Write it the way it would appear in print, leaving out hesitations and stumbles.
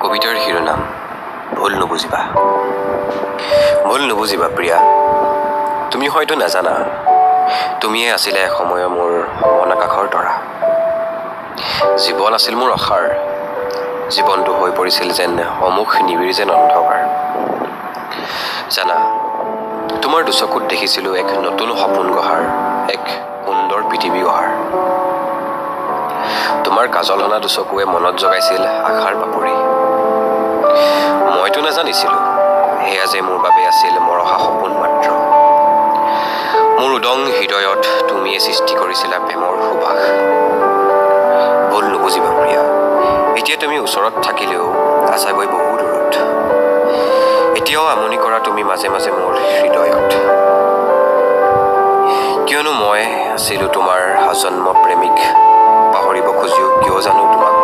কবিতাৰ শিৰোনাম ভুল নুবুজিবা। ভুল নুবুজিবা প্ৰিয়া, তুমি হয়তো নাজানা, তুমিয়ে আছিলে এসময়ৰ মোৰ মন আকাশৰ তৰা। জীৱন আছিল মোৰ আশাৰ, জীৱনটো হৈ পৰিছিল যেন অমুখ নিবিড় যেন অন্ধকাৰ। জানা, তোমাৰ দুচকুত দেখিছিলোঁ এক নতুন সপোন গঢ়াৰ, এক সুন্দৰ পৃথিৱী গঢ়াৰ। তোমাৰ কাজল হনা দুচকুৱে মনত জগাইছিল আশাৰ পাপৰি। মইতো নাজানিছিলোঁ সেয়া যে মোৰ বাবে আছিল মৰহা সপোন মাত্ৰ। মোৰ উদং হৃদয়ত তুমিয়ে সৃষ্টি কৰিছিলা প্ৰেমৰ সুবাস। ভুল নুবুজিবা প্ৰিয়া, এতিয়া তুমি ওচৰত থাকিলেও আছাগৈ বহু দূৰত। এতিয়াও আমনি কৰা তুমি মাজে মাজে মোৰ হৃদয়ত। কিয়নো মই আছিলোঁ তোমাৰ আজন্ম প্ৰেমিক, পাহৰিব খুজিও কিয় জানো তোমাক।